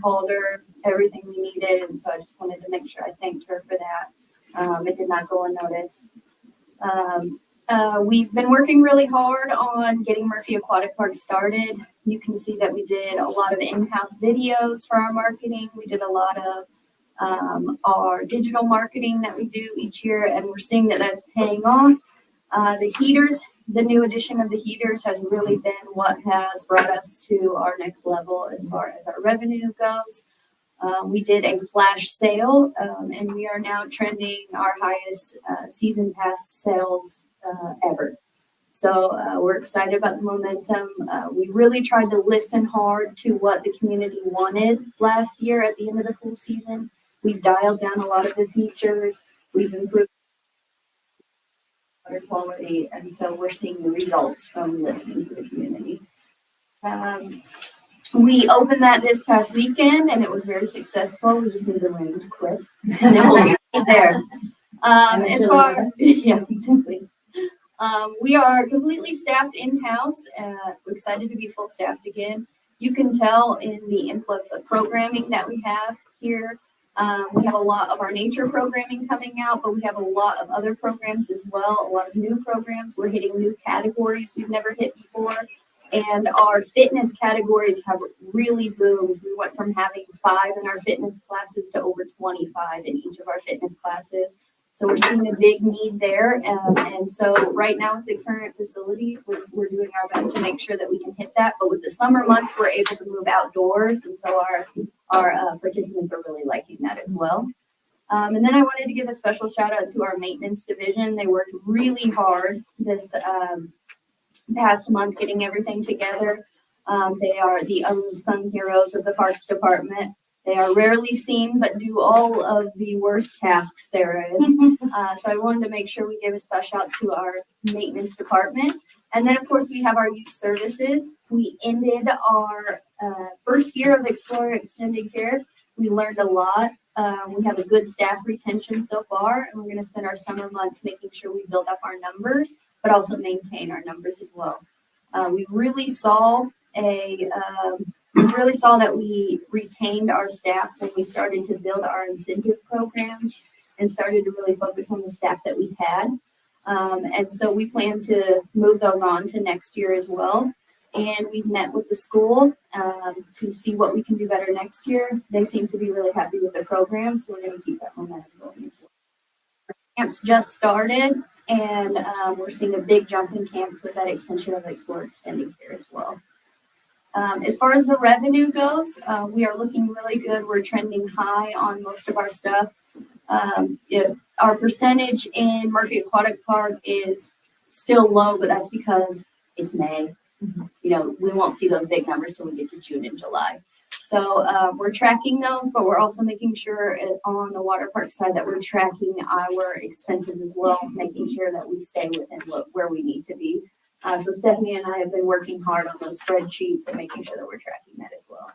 called her everything we needed, and so I just wanted to make sure I thanked her for that. It did not go unnoticed. We've been working really hard on getting Murphy Aquatic Park started. You can see that we did a lot of in-house videos for our marketing. We did a lot of our digital marketing that we do each year, and we're seeing that that's paying off. The heaters, the new addition of the heaters has really been what has brought us to our next level as far as our revenue goes. We did a flash sale, and we are now trending our highest season pass sales ever. So we're excited about the momentum. We really tried to listen hard to what the community wanted last year at the end of the pool season. We've dialed down a lot of the features. We've improved water quality, and so we're seeing the results from listening to the community. We opened that this past weekend, and it was very successful. We just need the rain to quit, and then we'll be there. As far, yeah, exactly. We are completely staffed in-house. We're excited to be full staffed again. You can tell in the influx of programming that we have here. We have a lot of our nature programming coming out, but we have a lot of other programs as well, a lot of new programs. We're hitting new categories we've never hit before. And our fitness categories have really boomed. We went from having 5 in our fitness classes to over 25 in each of our fitness classes. So we're seeing a big need there. And so right now with the current facilities, we're doing our best to make sure that we can hit that. But with the summer months, we're able to move outdoors. And so our participants are really liking that as well. And then I wanted to give a special shout out to our maintenance division. They worked really hard this past month getting everything together. They are the unsung heroes of the Parks Department. They are rarely seen, but do all of the worst tasks there is. So I wanted to make sure we give a special out to our maintenance department. And then, of course, we have our youth services. We ended our first year of Explorer Extended Care. We learned a lot. We have a good staff retention so far, and we're going to spend our summer months making sure we build up our numbers, but also maintain our numbers as well. We really saw that we retained our staff when we started to build our incentive programs and started to really focus on the staff that we had. And so we plan to move those on to next year as well. And we've met with the school to see what we can do better next year. They seem to be really happy with the program, so we're going to keep that momentum going as well. Camps just started, and we're seeing a big jump in camps with that extension of Explore Extending Care as well. As far as the revenue goes, we are looking really good. We're trending high on most of our stuff. Our percentage in Murphy Aquatic Park is still low, but that's because it's May. You know, we won't see those big numbers till we get to June and July. So we're tracking those, but we're also making sure on the water park side that we're tracking our expenses as well, making sure that we stay within where we need to be. So Stephanie and I have been working hard on those spreadsheets and making sure that we're tracking that as well.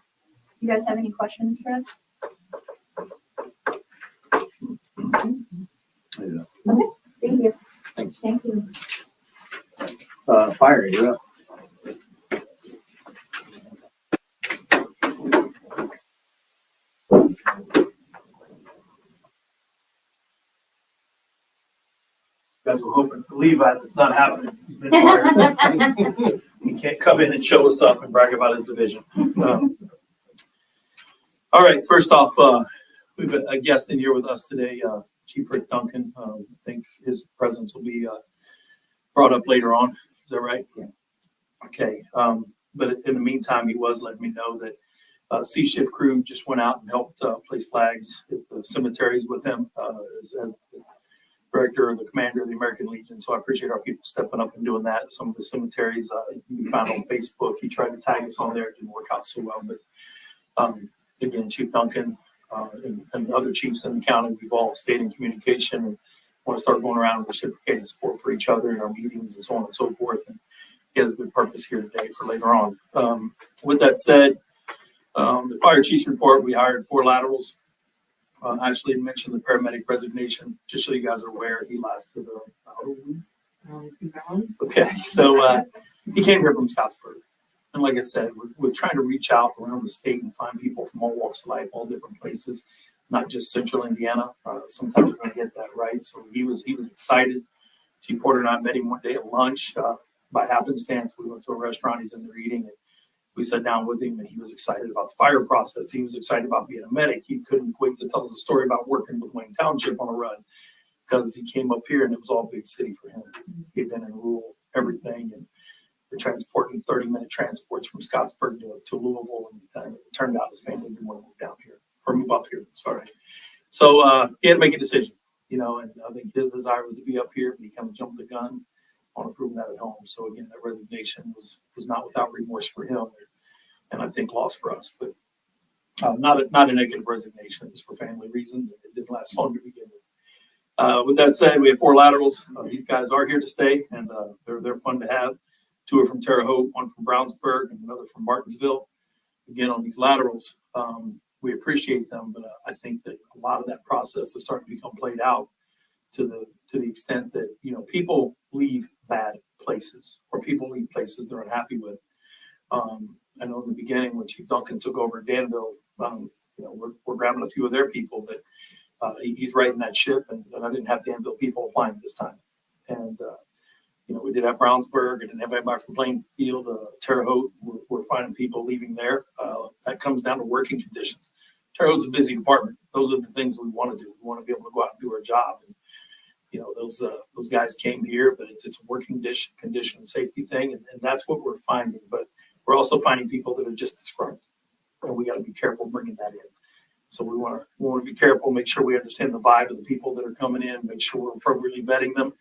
You guys have any questions for us? Yeah. Okay, thank you. Thanks. Thank you. Fire, you're up. You guys were hoping for Levi. That's not happening. He's been fired. He can't come in and show us up and brag about his division. All right. First off, we have a guest in here with us today, Chief Rick Duncan. I think his presence will be brought up later on. Is that right? Yeah. Okay. But in the meantime, he was letting me know that C Shift crew just went out and helped place flags at the cemeteries with him as the director or the commander of the American Legion. So I appreciate our people stepping up and doing that. Some of the cemeteries you can find on Facebook. He tried to tag us on there. It didn't work out so well. But again, Chief Duncan and the other chiefs in the county, we've all stayed in communication and want to start going around and reciprocating support for each other in our meetings and so on and so forth. And he has a good purpose here today for later on. With that said, the fire chief's report, we hired 4 laterals. Actually mentioned the paramedic resignation, just so you guys are aware, he lasted about a week. Okay, so he came here from Scottsburg. And like I said, we're trying to reach out around the state and find people from all walks of life, all different places, not just central Indiana. Sometimes we're going to get that right. So he was excited. Chief Porter and I met him one day at lunch. By happenstance, we went to a restaurant. He's in there eating. And we sat down with him, and he was excited about the fire process. He was excited about being a medic. He couldn't wait to tell us a story about working with Wayne Township on a run, because he came up here and it was all big city for him. He'd been in rural everything, and we're transporting 30-minute transports from Scottsburg to Louisville, and it turned out his family didn't want to move down here or move up here. Sorry. So he had to make a decision, and I think his desire was to be up here, but he kind of jumped the gun on approving that at home. So again, that resignation was not without remorse for him, and I think loss for us, but not a negative resignation. It was for family reasons, and it didn't last long to begin with. With that said, we have 4 laterals. These guys are here to stay, and they're fun to have. 2 are from Terre Haute, 1 from Brownsburg, and another from Martinsville. Again, on these laterals, we appreciate them, but I think that a lot of that process is starting to become played out to the extent that people leave bad places, or people leave places they're unhappy with. I know in the beginning when Chief Duncan took over Danville, we're grabbing a few of their people, but he's righting that ship, and I didn't have Danville people applying this time. And we did have Brownsburg, and didn't have anybody from Plainfield, Terre Haute. We're finding people leaving there. That comes down to working conditions. Terre Haute's a busy department. Those are the things we want to do. We want to be able to go out and do our job. And those guys came here, but it's a working condition and safety thing, and that's what we're finding. But we're also finding people that are just disgruntled, and we got to be careful bringing that in. So we want to be careful, make sure we understand the vibe of the people that are coming in, make sure we're appropriately vetting them.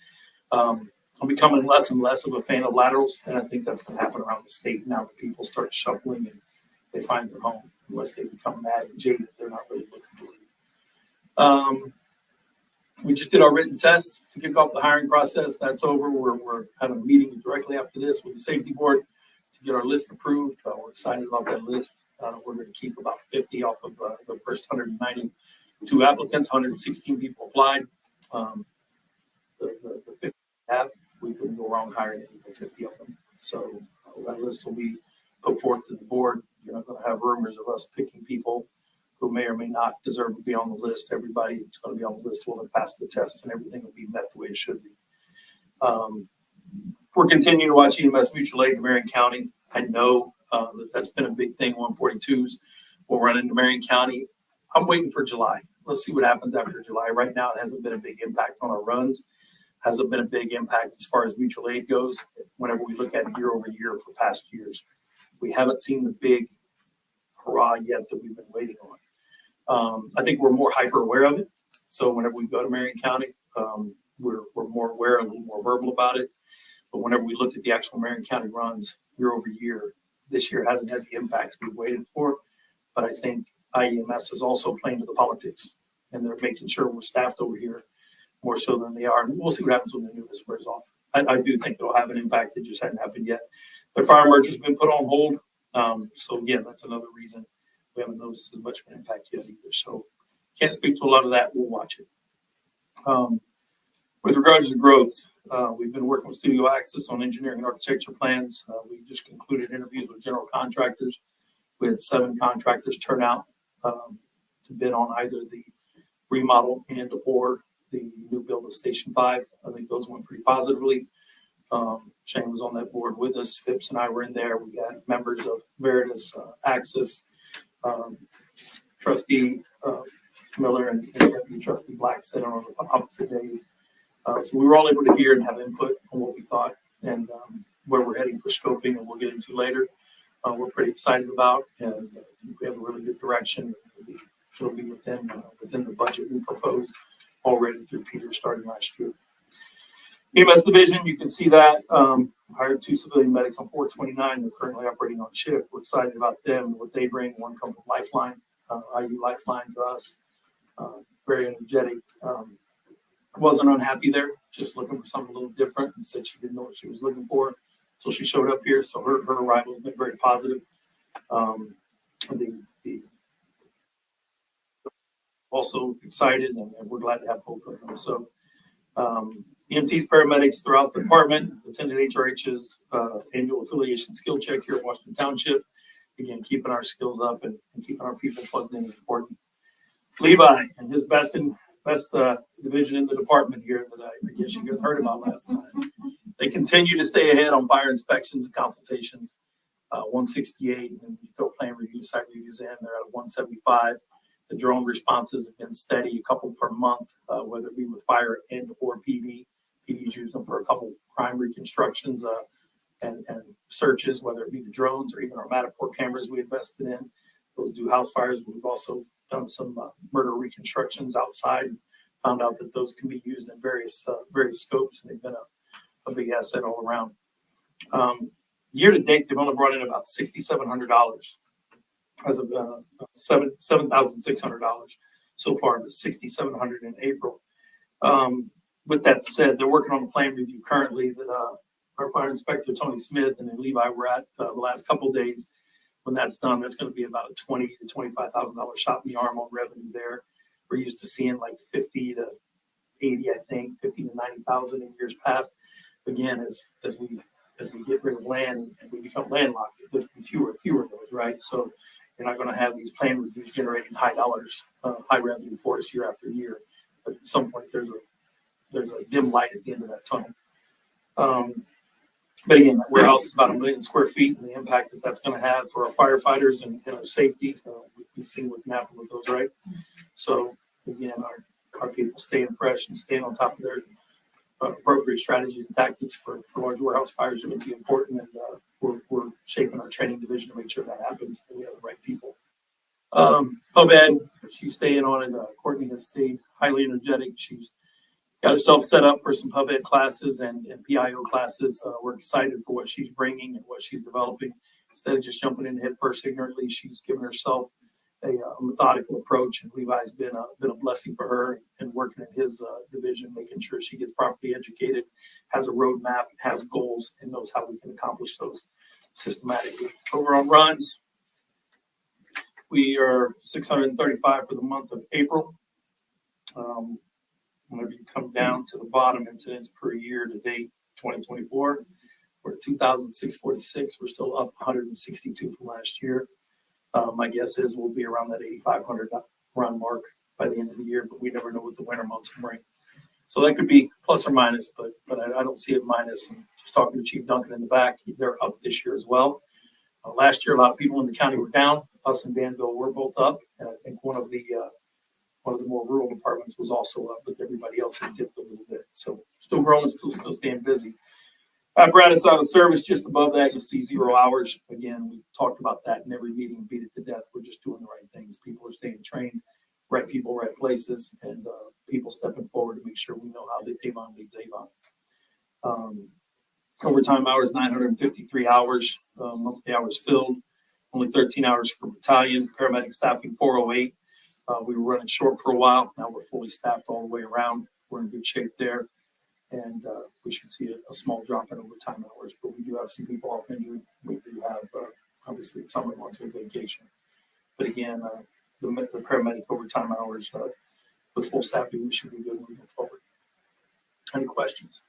I'm becoming less and less of a fan of laterals, and I think that's going to happen around the state now that people start shuffling and they find their home. Unless they become mad and jaded, they're not really looking to leave. We just did our written test to kick off the hiring process. That's over. We're having a meeting directly after this with the safety board to get our list approved. We're excited about that list. We're going to keep about 50 off of the first 192 applicants. 116 people applied. The 50 we couldn't go wrong hiring any of the 50 of them. So that list will be put forth to the board. You're not going to have rumors of us picking people who may or may not deserve to be on the list. Everybody that's going to be on the list will have passed the test, and everything will be met the way it should be. We're continuing to watch EMS mutual aid in Marion County. I know that's been a big thing. 142s will run into Marion County. I'm waiting for July. Let's see what happens after July. Right now, it hasn't been a big impact on our runs. Hasn't been a big impact as far as mutual aid goes. Whenever we look at year over year for past years, we haven't seen the big hurrah yet that we've been waiting on. I think we're more hyper aware of it. So whenever we go to Marion County, we're more aware, a little more verbal about it. But whenever we look at the actual Marion County runs year over year, this year hasn't had the impact we've waited for. But I think IEMS is also playing to the politics, and they're making sure we're staffed over here more so than they are. And we'll see what happens when the newness wears off. I do think it'll have an impact that just hadn't happened yet. The fire merger's been put on hold. So again, that's another reason we haven't noticed as much of an impact yet either. So can't speak to a lot of that. We'll watch it. With regards to growth, we've been working with Studio Access on engineering and architecture plans. We just concluded interviews with general contractors. We had 7 contractors turn out to bid on either the remodel and or the new build of Station 5. I think those went pretty positively. Shane was on that board with us. Phipps and I were in there. We got members of Veritas, Access, Trustee Miller and Deputy Trustee Black sitting on the opposite days. So we were all able to hear and have input on what we thought and where we're heading for scoping, and we'll get into later. We're pretty excited about, and we have a really good direction. It'll be within the budget we proposed already through Peter starting last year. EMS division, you can see that. Hired 2 civilian medics on 429. They're currently operating on shift. We're excited about them and what they bring. One comes from Lifeline, IU Lifeline to us. Very energetic. Wasn't unhappy there, just looking for something a little different, and said she didn't know what she was looking for. So she showed up here. So her arrival has been very positive. Also excited, and we're glad to have both of them. So EMTs, paramedics throughout the department attended HRH's annual affiliation skill check here at Washington Township. Again, keeping our skills up and keeping our people plugged in is important. Levi and his best division in the department here that I guess you guys heard about last time. They continue to stay ahead on fire inspections and consultations. 168, and you throw plan reviews, site reviews in, they're at 175. The drone responses have been steady, a couple per month, whether it be with fire and or PD. PD's used them for a couple crime reconstructions and searches, whether it be the drones or even our Matterport cameras we invested in. Those do house fires. We've also done some murder reconstructions outside. Found out that those can be used in various scopes, and they've been a big asset all around. Year to date, they've only brought in about $6,700 as of $7,600 so far, but $6,700 in April. With that said, they're working on a plan review currently that our fire inspector Tony Smith and then Levi were at the last couple of days. When that's done, that's going to be about a $20,000 to $25,000 shot in the arm on revenue there. We're used to seeing like 50 to 80, I think, 50 to 90,000 in years past. Again, as we get rid of land and we become landlocked, there's fewer of those, right? So you're not going to have these plan reviews generating high dollars, high revenue for us year after year. But at some point, there's a dim light at the end of that tunnel. But again, that warehouse is about 1 million square feet, and the impact that that's going to have for our firefighters and our safety, we've seen what can happen with those, right? So again, our people staying fresh and staying on top of their appropriate strategies and tactics for large warehouse fires are going to be important, and we're shaping our training division to make sure that happens and we have the right people. Pub Ed, she's staying on it. Courtney has stayed highly energetic. She's got herself set up for some Pub Ed classes and PIO classes. We're excited for what she's bringing and what she's developing. Instead of just jumping in head first ignorantly, she's given herself a methodical approach, and Levi's been a blessing for her and working in his division, making sure she gets properly educated, has a roadmap, has goals, and knows how we can accomplish those systematically. Over on runs, we are 635 for the month of April. Whenever you come down to the bottom, incidents per year to date, 2024, we're at 2,646. We're still up 162 from last year. My guess is we'll be around that 8,500 run mark by the end of the year, but we never know what the winter months can bring. So that could be plus or minus, but I don't see it minus. And just talking to Chief Duncan in the back, they're up this year as well. Last year, a lot of people in the county were down. Us and Danville were both up, and I think one of the more rural departments was also up, but everybody else had dipped a little bit. So still growing, still staying busy. Apparatus out of service, just above that, you'll see 0 hours. Again, we've talked about that in every meeting, beat it to death. We're just doing the right things. People are staying trained, right people, right places, and people stepping forward to make sure we know how the Avon leads Avon. Overtime hours, 953 hours, monthly hours filled, only 13 hours for battalion, paramedic staffing 408. We were running short for a while. Now we're fully staffed all the way around. We're in good shape there. And we should see a small drop in overtime hours, but we do have some people off injury. We do have, obviously, summer months with vacation. But again, the paramedic overtime hours, with full staffing, we should be good moving forward. Any questions?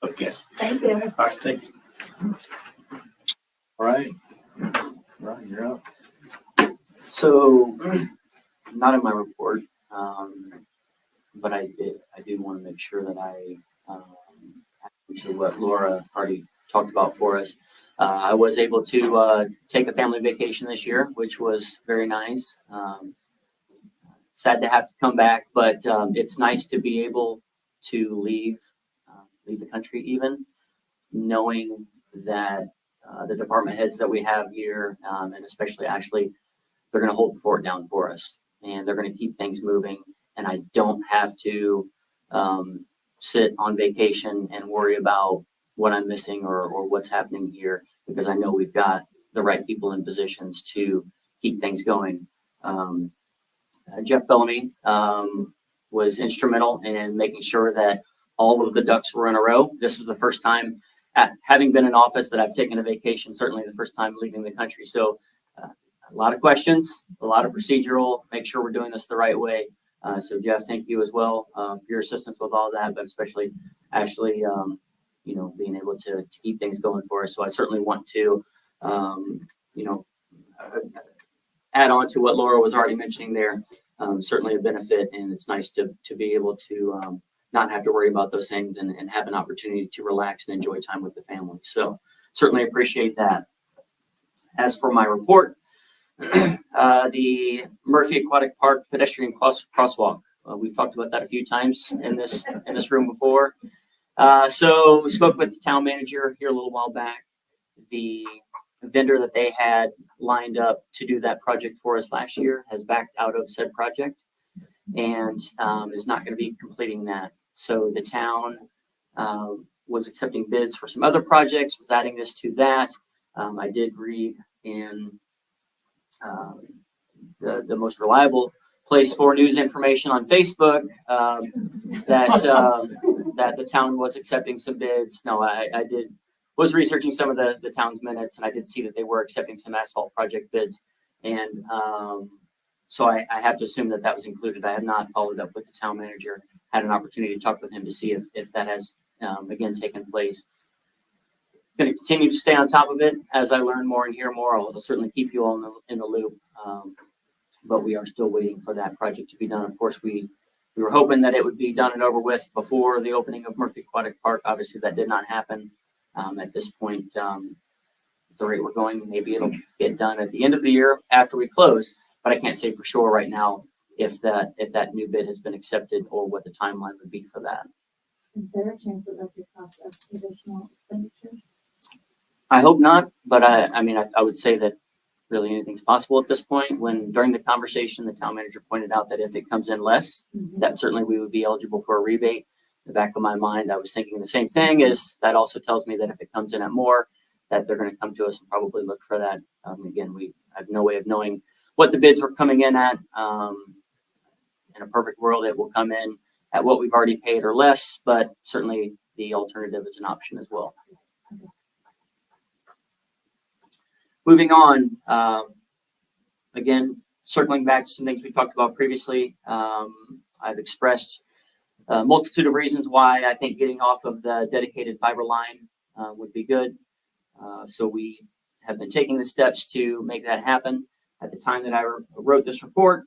Okay. Thank you. All right, thank you. All right. Right, you're up. So, not in my report, but I do want to make sure that I to what Laura already talked about for us. I was able to take a family vacation this year, which was very nice. Sad to have to come back, but it's nice to be able to leave the country, even knowing that the department heads that we have here, and especially Ashley, they're going to hold the fort down for us, and they're going to keep things moving. And I don't have to sit on vacation and worry about what I'm missing or what's happening here, because I know we've got the right people in positions to keep things going. Jeff Bellamy was instrumental in making sure that all of the ducks were in a row. This was the first time, having been in office, that I've taken a vacation, certainly the first time leaving the country. So a lot of questions, a lot of procedural, make sure we're doing this the right way. So Jeff, thank you as well for your assistance with all that, but especially Ashley, being able to keep things going for us. So I certainly want to, add on to what Laura was already mentioning there. Certainly a benefit, and it's nice to be able to not have to worry about those things and have an opportunity to relax and enjoy time with the family. So certainly appreciate that. As for my report, the Murphy Aquatic Park pedestrian crosswalk. We've talked about that a few times in this room before. So we spoke with the town manager here a little while back. The vendor that they had lined up to do that project for us last year has backed out of said project and is not going to be completing that. So the town was accepting bids for some other projects, was adding this to that. I did read in the most reliable place for news information on Facebook that the town was accepting some bids. No, I was researching some of the town's minutes, and I did see that they were accepting some asphalt project bids. And so I have to assume that was included. I have not followed up with the town manager, had an opportunity to talk with him to see if that has again taken place. Going to continue to stay on top of it as I learn more and hear more. I'll certainly keep you all in the loop. But we are still waiting for that project to be done. Of course, we were hoping that it would be done and over with before the opening of Murphy Aquatic Park. Obviously, that did not happen. At this point, the rate we're going, maybe it'll get done at the end of the year after we close. But I can't say for sure right now if that new bid has been accepted or what the timeline would be for that. Is there a chance that could cost us additional expenditures? I hope not, but I would say that really anything's possible at this point. When during the conversation, the town manager pointed out that if it comes in less, that certainly we would be eligible for a rebate. In the back of my mind, I was thinking the same thing. Is that also tells me that if it comes in at more, that they're going to come to us and probably look for that. Again, I have no way of knowing what the bids were coming in at. In a perfect world, it will come in at what we've already paid or less, but certainly the alternative is an option as well. Moving on, again, circling back to some things we talked about previously, I've expressed a multitude of reasons why I think getting off of the dedicated fiber line would be good. So we have been taking the steps to make that happen. At the time that I wrote this report,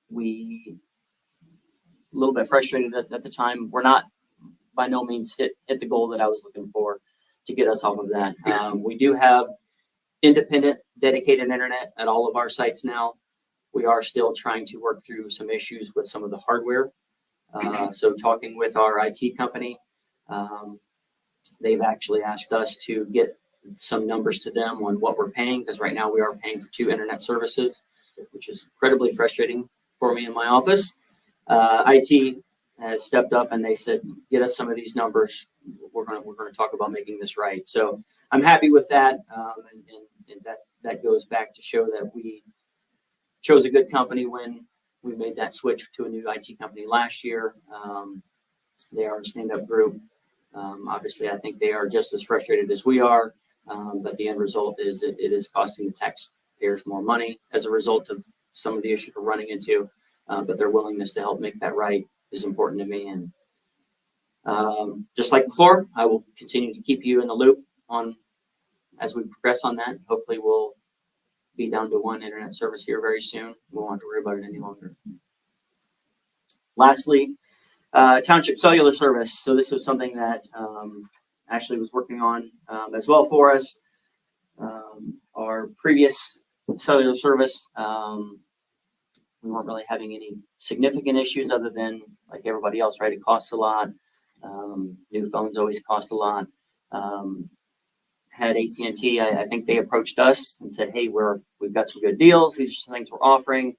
we a little bit frustrated at the time. We're not by no means hit the goal that I was looking for to get us off of that. We do have independent dedicated internet at all of our sites now. We are still trying to work through some issues with some of the hardware. So talking with our IT company, they've actually asked us to get some numbers to them on what we're paying, because right now we are paying for 2 internet services, which is incredibly frustrating for me in my office. IT has stepped up and they said, get us some of these numbers. We're going to talk about making this right. So I'm happy with that. And that goes back to show that we chose a good company when we made that switch to a new IT company last year. They are a stand-up group. Obviously, I think they are just as frustrated as we are. But the end result is it is costing the taxpayers more money as a result of some of the issues we're running into. But their willingness to help make that right is important to me. And just like before, I will continue to keep you in the loop on as we progress on that. Hopefully we'll be down to 1 internet service here very soon. We won't have to worry about it any longer. Lastly, Township cellular service. So this was something that Ashley was working on as well for us. Our previous cellular service, we weren't really having any significant issues other than like everybody else, right? It costs a lot. New phones always cost a lot. Had AT&T, I think they approached us and said, hey, we've got some good deals. These are some things we're offering.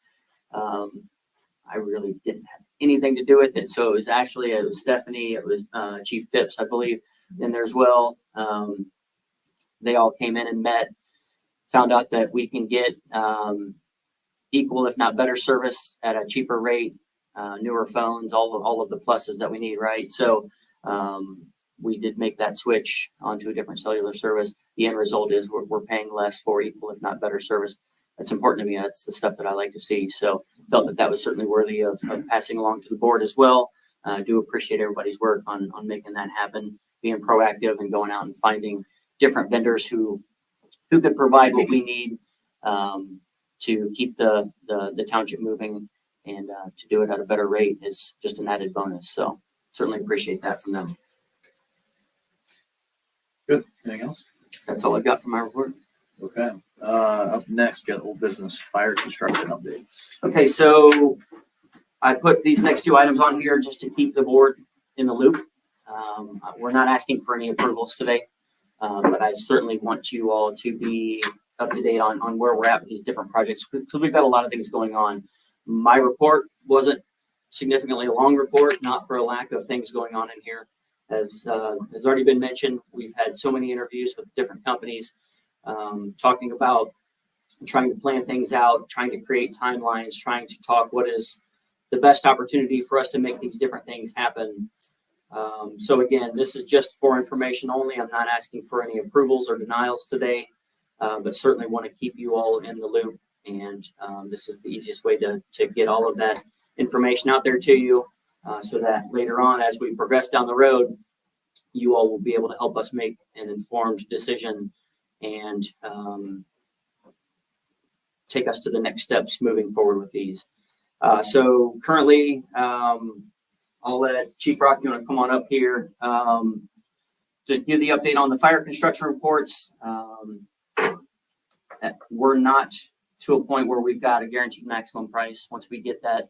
I really didn't have anything to do with it. So it was Stephanie, it was Chief Phipps, I believe, in there as well. They all came in and met, found out that we can get equal, if not better service at a cheaper rate, newer phones, all of the pluses that we need, right? So we did make that switch onto a different cellular service. The end result is we're paying less for equal, if not better service. That's important to me. That's the stuff that I like to see. So felt that was certainly worthy of passing along to the board as well. I do appreciate everybody's work on making that happen, being proactive and going out and finding different vendors who could provide what we need to keep the township moving, and to do it at a better rate is just an added bonus. So certainly appreciate that from them. Good. Anything else? That's all I've got from my report. Okay. Up next, we got old business fire construction updates. Okay, so I put these next two items on here just to keep the board in the loop. We're not asking for any approvals today, but I certainly want you all to be up to date on where we're at with these different projects, because we've got a lot of things going on. My report wasn't significantly a long report, not for a lack of things going on in here. As has already been mentioned, we've had so many interviews with different companies, talking about trying to plan things out, trying to create timelines, trying to talk what is the best opportunity for us to make these different things happen. So again, this is just for information only. I'm not asking for any approvals or denials today, but certainly want to keep you all in the loop. And this is the easiest way to get all of that information out there to you, so that later on, as we progress down the road, you all will be able to help us make an informed decision and take us to the next steps moving forward with these. So currently, I'll let Chief Rock, you want to come on up here to give the update on the fire construction reports. We're not to a point where we've got a guaranteed maximum price. Once we get that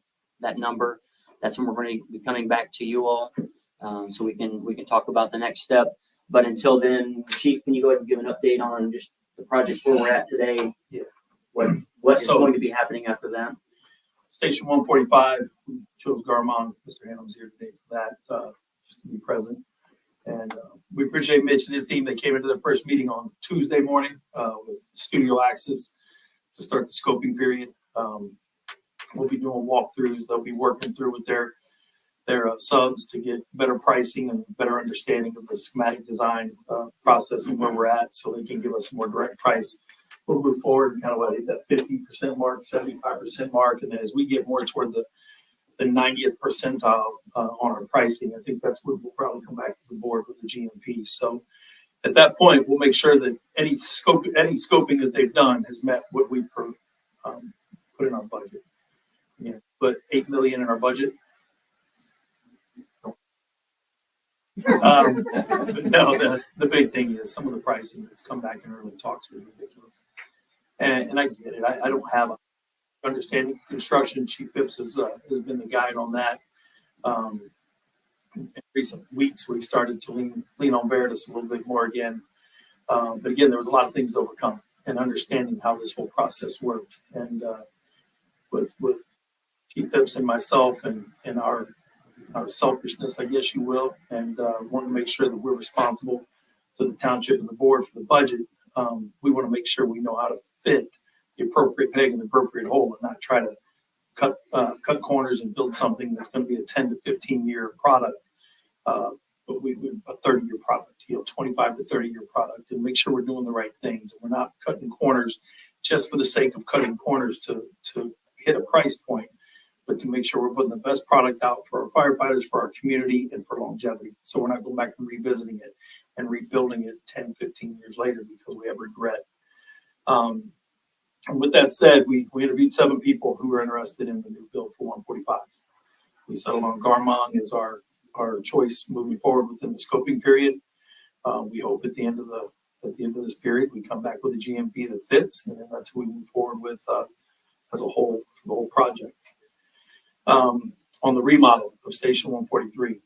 number, that's when we're going to be coming back to you all, so we can talk about the next step. But until then, Chief, can you go ahead and give an update on just the project where we're at today? Yeah. What is going to be happening after that? Station 145, we chose Garmon. Mr. Hannum's here today for that, just to be present. And we appreciate Mitch and his team. They came into their first meeting on Tuesday morning with studio access to start the scoping period. We'll be doing walkthroughs. They'll be working through with their subs to get better pricing and better understanding of the schematic design process and where we're at, so they can give us a more direct price. We'll move forward and kind of hit that 50% mark, 75% mark. And then as we get more toward the 90th percentile on our pricing, I think that's when we'll probably come back to the board with the GMP. So at that point, we'll make sure that any scoping that they've done has met what we put in our budget. You know, put $8 million in our budget. But no, the big thing is some of the pricing that's come back in early talks was ridiculous. And I get it. I don't have a understanding construction. Chief Phipps has been the guide on that. In recent weeks, we've started to lean on Veritas a little bit more again. But again, there was a lot of things to overcome and understanding how this whole process worked. And with Chief Phipps and myself and our selfishness, I guess you will, and want to make sure that we're responsible to the township and the board for the budget. We want to make sure we know how to fit the appropriate peg in the appropriate hole and not try to cut corners and build something that's going to be a 10 to 15 year product, but we a 30-year product, 25 to 30-year product, and make sure we're doing the right things and we're not cutting corners just for the sake of cutting corners to hit a price point, but to make sure we're putting the best product out for our firefighters, for our community, and for longevity. So we're not going back and revisiting it and rebuilding it 10, 15 years later because we have regret. And with that said, we interviewed 7 people who were interested in the new build for 145. We settled on Garmon as our choice moving forward within the scoping period. We hope at the end of this period, we come back with a GMP that fits, and then that's who we move forward with as a whole for the whole project. On the remodel of Station 143,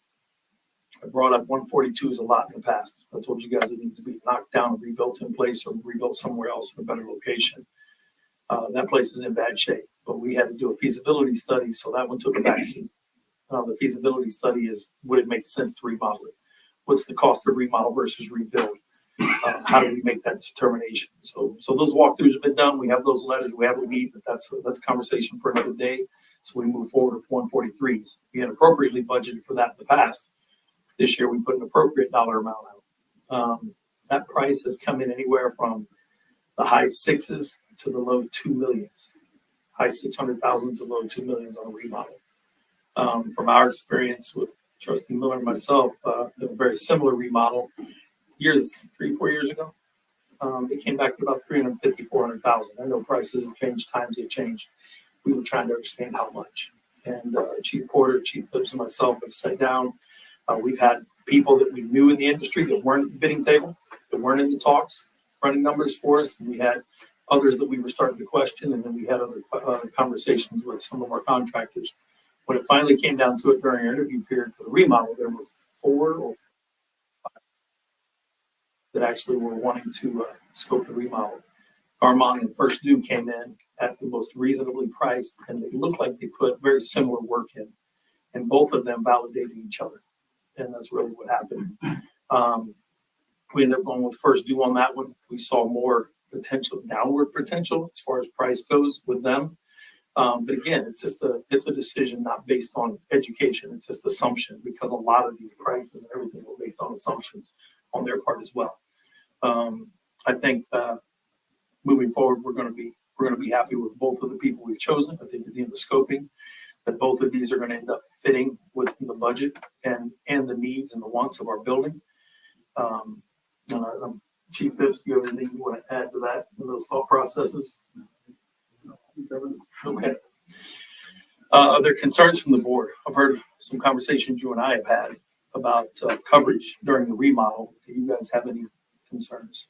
I brought up 142 is a lot in the past. I told you guys it needs to be knocked down and rebuilt in place or rebuilt somewhere else in a better location. That place is in bad shape, but we had to do a feasibility study, so that one took a backseat. The feasibility study is, would it make sense to remodel it? What's the cost of remodel versus rebuild? How do we make that determination? So those walkthroughs have been done. We have those letters. We have what we need, but that's a conversation for another day. So we move forward with 143s. We had appropriately budgeted for that in the past. This year, we put an appropriate dollar amount out. That price has come in anywhere from the high sixes to the low 2 millions, high 600,000 to low 2 millions on a remodel. From our experience with Trustee Miller and myself, a very similar remodel 3-4 years ago, it came back to about 350, 400,000. I know prices have changed, times have changed. We were trying to understand how much. And Chief Porter, Chief Phillips, and myself have sat down. We've had people that we knew in the industry that weren't at the bidding table, that weren't in the talks, running numbers for us. And we had others that we were starting to question. And then we had other conversations with some of our contractors. When it finally came down to it during our interview period for the remodel, there were 4 or 5 that actually were wanting to scope the remodel. Armand and First Due came in at the most reasonably priced, and they looked like they put very similar work in. And both of them validated each other. And that's really what happened. We ended up going with First Due on that one. We saw more potential, downward potential as far as price goes with them. But again, it's a decision not based on education. It's just assumption, because a lot of these prices and everything were based on assumptions on their part as well. I think moving forward, we're going to be happy with both of the people we've chosen. I think at the end of scoping, that both of these are going to end up fitting within the budget and the needs and the wants of our building. Chief Phipps, do you have anything you want to add to that, to those thought processes? Okay. Are there concerns from the board? I've heard some conversations you and I have had about coverage during the remodel. Do you guys have any concerns?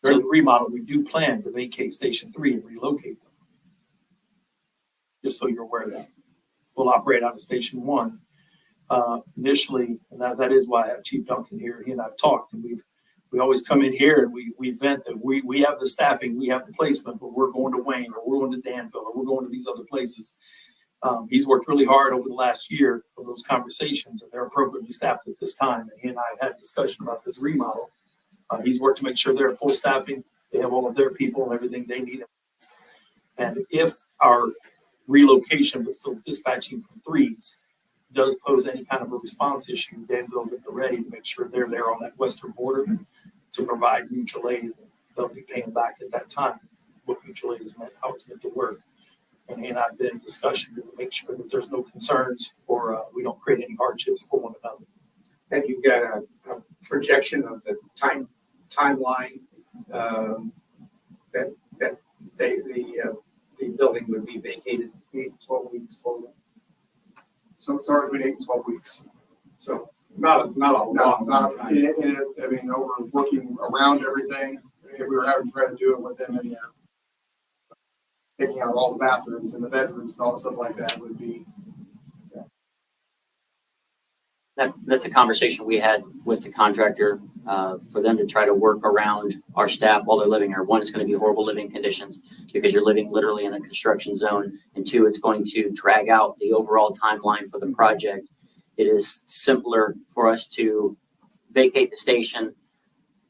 During the remodel, we do plan to vacate Station 3 and relocate them. Just so you're aware of that. We'll operate out of Station 1 initially, and that is why I have Chief Duncan here. He and I've talked, and we always come in here and we vent that we have the staffing, we have the placement, but we're going to Wayne, or we're going to Danville, or we're going to these other places. He's worked really hard over the last year of those conversations, and they're appropriately staffed at this time. And he and I have had a discussion about this remodel. He's worked to make sure they're at full staffing. They have all of their people and everything they need. And if our relocation, but still dispatching from 3s, does pose any kind of a response issue, Danville's at the ready to make sure they're there on that western border to provide mutual aid. They'll be paying back at that time what mutual aid is meant, how it's meant to work. And he and I have been in discussion to make sure that there's no concerns or we don't create any hardships for one another. Have you got a projection of the timeline that the building would be vacated? 8 to 12 weeks total. So it's already been 8 to 12 weeks. So not a long time. I mean, we're working around everything. If we were having to try to do it with them in there, taking out all the bathrooms and the bedrooms and all the stuff like that would be. That's a conversation we had with the contractor for them to try to work around our staff while they're living here. 1, it's going to be horrible living conditions because you're living literally in a construction zone. And 2, it's going to drag out the overall timeline for the project. It is simpler for us to vacate the station,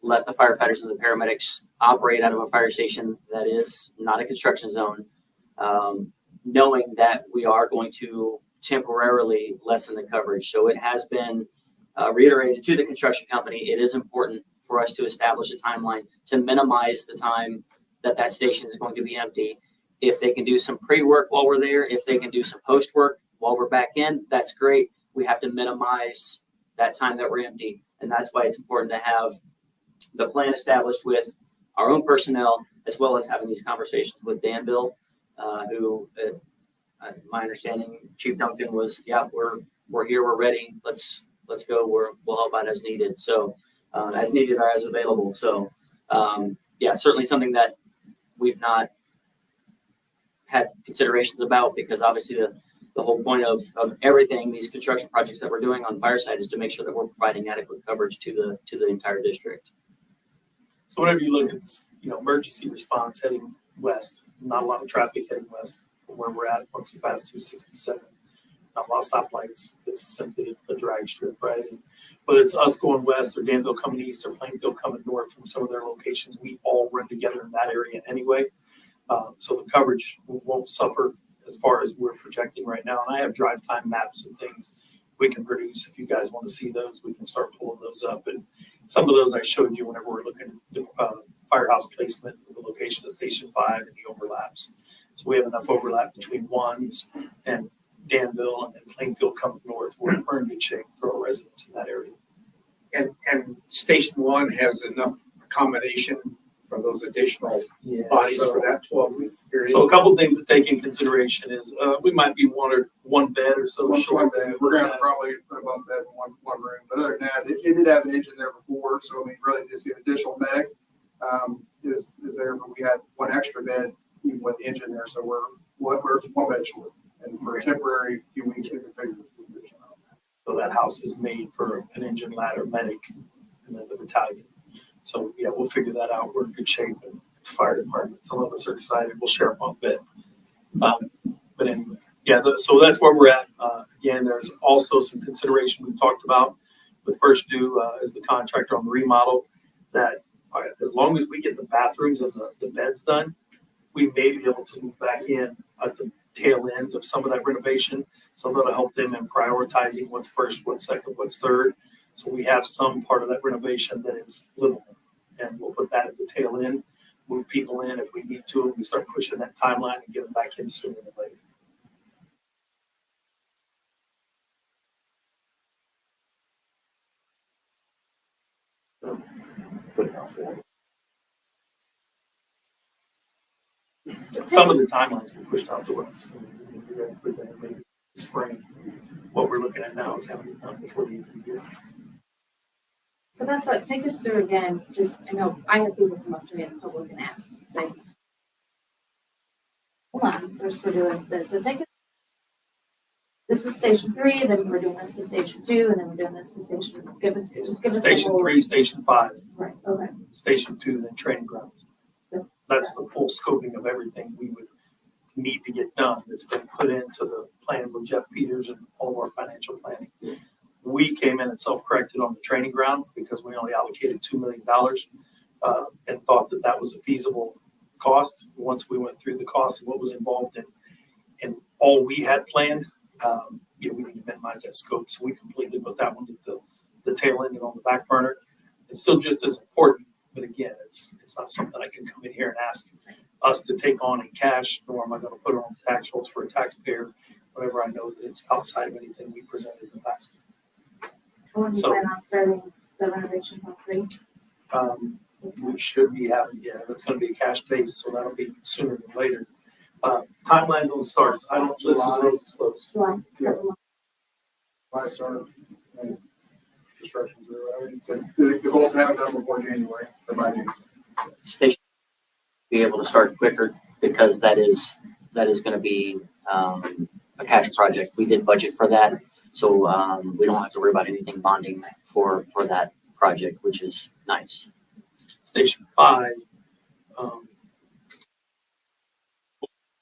let the firefighters and the paramedics operate out of a fire station that is not a construction zone, knowing that we are going to temporarily lessen the coverage. So it has been reiterated to the construction company. It is important for us to establish a timeline to minimize the time that station is going to be empty. If they can do some pre-work while we're there, if they can do some post-work while we're back in, that's great. We have to minimize that time that we're empty. And that's why it's important to have the plan established with our own personnel, as well as having these conversations with Danville, who my understanding, Chief Duncan was, yeah, we're here, we're ready. Let's go. We'll help out as needed. So as needed or as available. So yeah, certainly something that we've not had considerations about, because obviously the whole point of everything, these construction projects that we're doing on Fireside, is to make sure that we're providing adequate coverage to the entire district. So whenever you look at, emergency response heading west, not a lot of traffic heading west from where we're at once you pass 267. Not a lot of stoplights. It's simply a drag strip, right? And whether it's us going west or Danville coming east or Plainfield coming north from some of their locations, we all run together in that area anyway. So the coverage won't suffer as far as we're projecting right now. And I have drive time maps and things we can produce. If you guys want to see those, we can start pulling those up. And some of those I showed you whenever we're looking at the firehouse placement, the location of Station 5 and the overlaps. So we have enough overlap between ones and Danville and then Plainfield coming north. We're in good shape for our residents in that area. And Station 1 has enough accommodation for those additional Yeah. bodies for that 12-week period. So a couple things to take in consideration is we might be one bed or so One short. bed, we're gonna probably put a bunk bed in one room, but other than that, it did have an engine there before, so I mean, really just the additional medic is there, but we had one extra bed even with the engine there, so we're one bed short. And for a temporary few weeks, we can figure it out. So that house is made for an engine ladder medic and then the battalion. So yeah, we'll figure that out. We're in good shape and it's fire department. Some of us are excited. We'll share a bunk bed. But anyway, yeah, so that's where we're at. Again, there's also some consideration we talked about with First Due as the contractor on the remodel that as long as we get the bathrooms and the beds done, we may be able to move back in at the tail end of some of that renovation. So that'll help them in prioritizing what's first, what's second, what's third. So we have some part of that renovation that is livable, and we'll put that at the tail end, move people in if we need to, and we start pushing that timeline and get them back in sooner than later. Some of the timelines we pushed out to us. You guys presented maybe spring. What we're looking at now is having it done before the end of the year. So that's what, take us through again, just, I know I have people come up to me in the public and ask, say, hold on, first we're doing this, so take it. This is Station 3, then we're doing this to Station 2, and then we're doing this to Station, give us the Station whole- 3, Station 5, Right, okay. Station 2, then training grounds. Yep. That's the full scoping of everything we would need to get done that's been put into the plan with Jeff Peters and all of our financial planning. We came in and self-corrected on the training ground because we only allocated $2 million and thought that that was a feasible cost. Once we went through the cost of what was involved in all we had planned, we need to minimize that scope. So we completely put that one at the tail end and on the back burner. It's still just as important, but again, it's not something I can come in here and ask us to take on in cash, nor am I going to put it on tax rolls for a taxpayer whenever I know that it's outside of anything we presented in the past. When do you So- plan on starting the renovation on 3? We should be having, that's going to be a cash base, so that'll be sooner than later. Timelines on starts, I don't list the roads as close. July? Yeah. I started and construction through, I mean, so the goals haven't done before January, or by June. Station be able to start quicker because that is going to be a cash project. We did budget for that, so we don't have to worry about anything bonding for that project, which is nice. Station 5,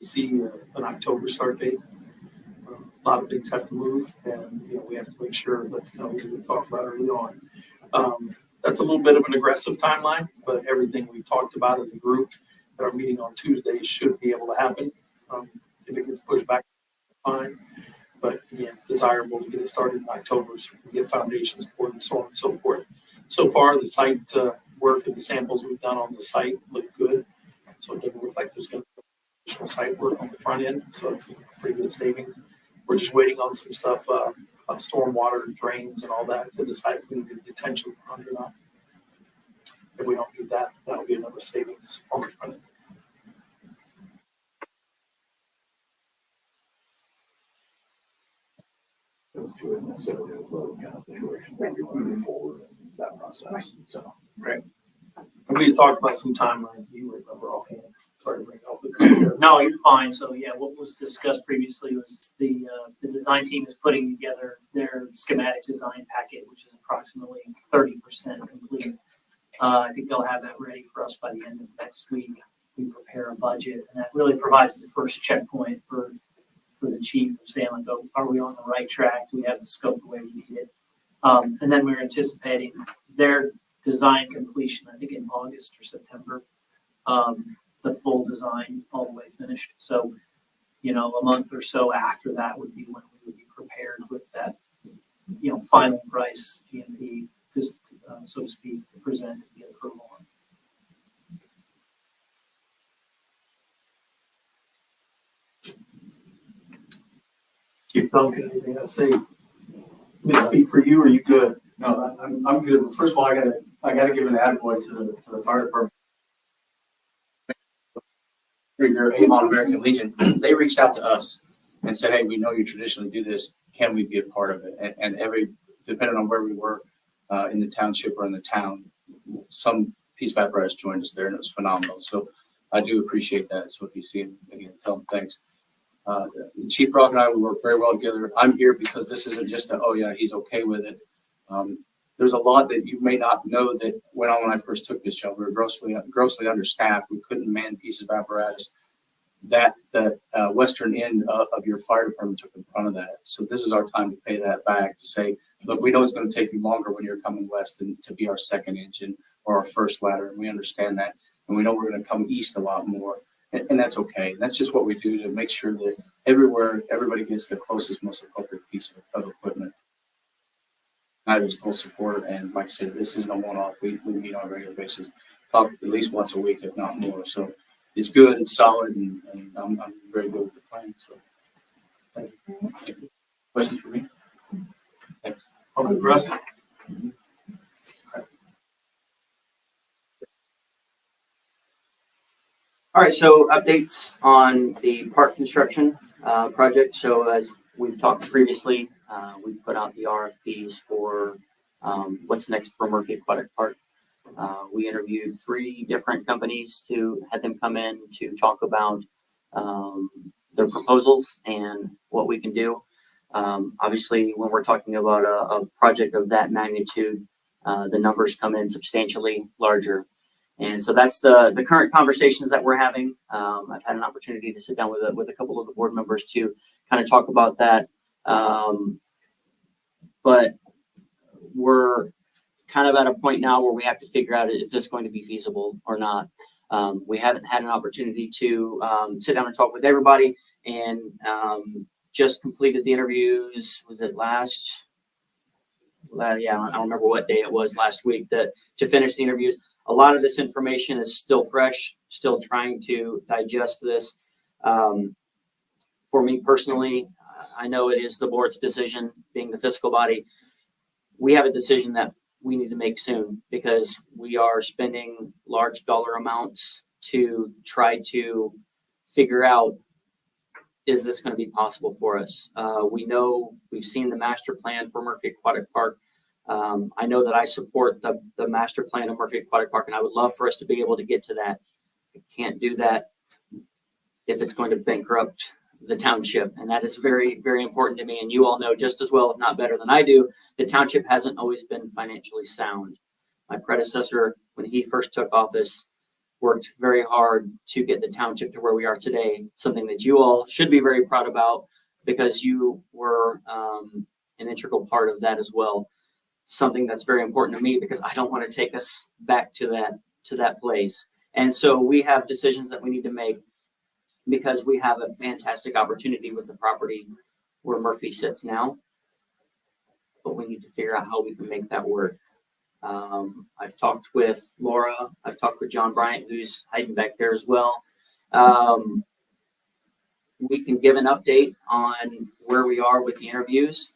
see an October start date. A lot of things have to move, and we have to make sure that's kind of what we talked about early on. That's a little bit of an aggressive timeline, but everything we talked about as a group at our meeting on Tuesday should be able to happen. If it gets pushed back, fine. But again, desirable to get it started in October so we can get foundations poured and so on and so forth. So far, the site work and the samples we've done on the site look good. So it doesn't look like there's going to be additional site work on the front end. So it's a pretty good savings. We're just waiting on some stuff on stormwater drains and all that to decide if we need a detention pond or not. If we don't need that, that'll be another savings on the front end. To it necessarily a load kind of situation, where we want to move forward in that process, so. And we talked about some timelines. You remember offhand. Sorry to bring it off the. No, you're fine. So yeah, what was discussed previously was the design team is putting together their schematic design packet, which is approximately 30% complete. I think they'll have that ready for us by the end of next week. We prepare a budget, and that really provides the first checkpoint for the chief of saying, like, oh, are we on the right track? Do we have the scope the way we need it? And then we're anticipating their design completion, I think in August or September, the full design all the way finished. So a month or so after that would be when we would be prepared with that, final price PMP, just, so to speak, to present and get approval on. Chief Duncan, anything to say? Let me speak for you, or are you good? No, I'm good. First of all, I gotta give an attaboy to the fire department. Your Avon American Legion, they reached out to us and said, hey, we know you traditionally do this. Can we be a part of it? And depending on where we were in the township or in the town, some piece of apparatus joined us there, and it was phenomenal. So I do appreciate that. So if you see him again, tell him thanks. Chief Brock and I, we work very well together. I'm here because this isn't just oh yeah, he's okay with it. There's a lot that you may not know that went on when I first took this job. We were grossly understaffed. We couldn't man pieces of apparatus. That western end of your fire department took in front of that. So this is our time to pay that back, to say, look, we know it's going to take you longer when you're coming west than to be our second engine or our first ladder. And we understand that. And we know we're going to come east a lot more. And that's okay. That's just what we do to make sure that everywhere, everybody gets the closest, most appropriate piece of equipment. I have his full support, and like I said, this isn't a one-off. We meet on a regular basis, talk at least once a week, if not more. So it's good, it's solid, and I'm very good with the plan. So thank you. Thank you. Questions for me? Thanks. All for us. All right, so updates on the park construction project. So as we've talked previously, we put out the RFPs for what's next for Murphy Aquatic Park. We interviewed 3 different companies to have them come in to talk about their proposals and what we can do. Obviously, when we're talking about a project of that magnitude, the numbers come in substantially larger. And so that's the current conversations that we're having. I've had an opportunity to sit down with a couple of the board members to kind of talk about that. But we're kind of at a point now where we have to figure out, is this going to be feasible or not? We haven't had an opportunity to sit down and talk with everybody, and just completed the interviews. Was it last? Yeah, I don't remember what day it was last week to finish the interviews. A lot of this information is still fresh, still trying to digest this. For me personally, I know it is the board's decision, being the fiscal body. We have a decision that we need to make soon, because we are spending large dollar amounts to try to figure out, is this going to be possible for us? We know, we've seen the master plan for Murphy Aquatic Park. I know that I support the master plan of Murphy Aquatic Park, and I would love for us to be able to get to that. I can't do that if it's going to bankrupt the township, and that is very, very important to me. And you all know just as well, if not better than I do, the township hasn't always been financially sound. My predecessor, when he first took office, worked very hard to get the township to where we are today, something that you all should be very proud about, because you were an integral part of that as well. Something that's very important to me, because I don't want to take us back to that place. And so we have decisions that we need to make, because we have a fantastic opportunity with the property where Murphy sits now, but we need to figure out how we can make that work. I've talked with Laura, I've talked with John Bryant, who's hiding back there as well. We can give an update on where we are with the interviews.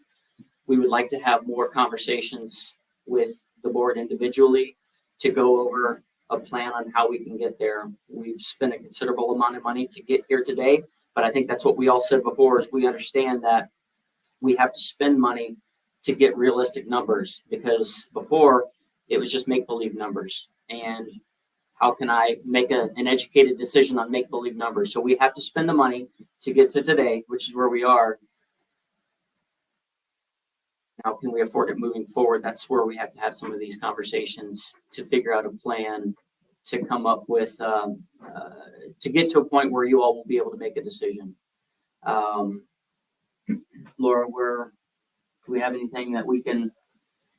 We would like to have more conversations with the board individually to go over a plan on how we can get there. We've spent a considerable amount of money to get here today, but I think that's what we all said before, is we understand that we have to spend money to get realistic numbers, because before it was just make-believe numbers. And how can I make an educated decision on make-believe numbers? So we have to spend the money to get to today, which is where we are. How can we afford it moving forward? That's where we have to have some of these conversations to figure out a plan to come up with, to get to a point where you all will be able to make a decision. Laura, do we have anything that we can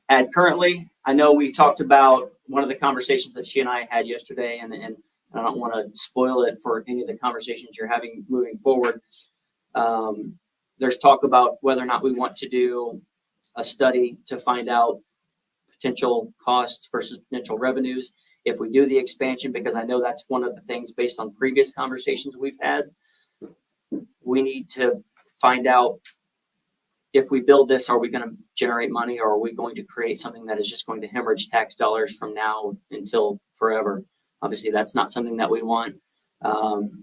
add currently? I know we've talked about one of the conversations that she and I had yesterday, and I don't want to spoil it for any of the conversations you're having moving forward. There's talk about whether or not we want to do a study to find out potential costs versus potential revenues if we do the expansion, because I know that's one of the things based on previous conversations we've had. We need to find out if we build this, are we going to generate money, or are we going to create something that is just going to hemorrhage tax dollars from now until forever? Obviously, that's not something that we want.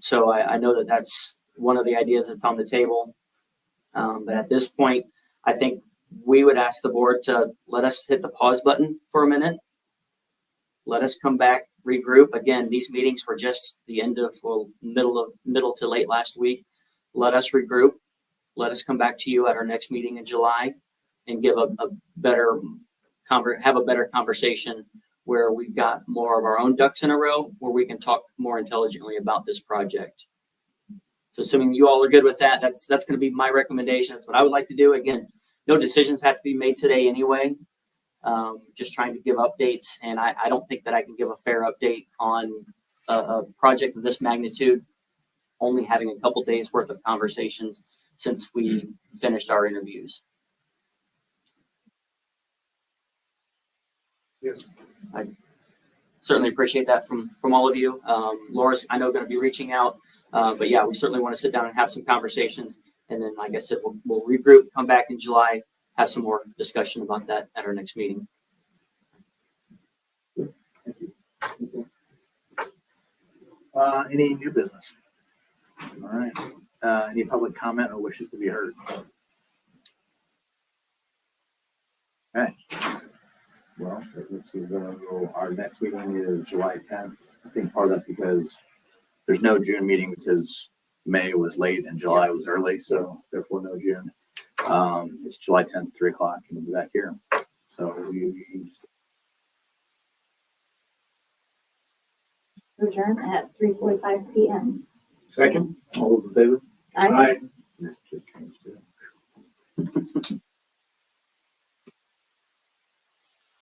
So I know that that's one of the ideas that's on the table. But at this point, I think we would ask the board to let us hit the pause button for a minute. Let us come back, regroup. Again, these meetings were just the end of, well, middle to late last week. Let us regroup. Let us come back to you at our next meeting in July and give have a better conversation where we've got more of our own ducks in a row, where we can talk more intelligently about this project. So assuming you all are good with that, that's going to be my recommendation. That's what I would like to do. Again, no decisions have to be made today anyway. Just trying to give updates, and I don't think that I can give a fair update on a project of this magnitude, only having a couple days worth of conversations since we finished our interviews. Yes. I certainly appreciate that from all of you. Laura's, I know, going to be reaching out, but yeah, we certainly want to sit down and have some conversations. And then, like I said, we'll regroup, come back in July, have some more discussion about that at our next meeting. Thank you. Any new business? All right. Any public comment or wishes to be heard? Okay. Well, let's see, our next meeting is July 10th. I think part of that's because there's no June meeting because May was late and July was early, so therefore no June. It's July 10th, 3 o'clock, and we'll be back here. So Adjourn at 3:45 p.m. Second? all those in favor? Aye. Just changed it.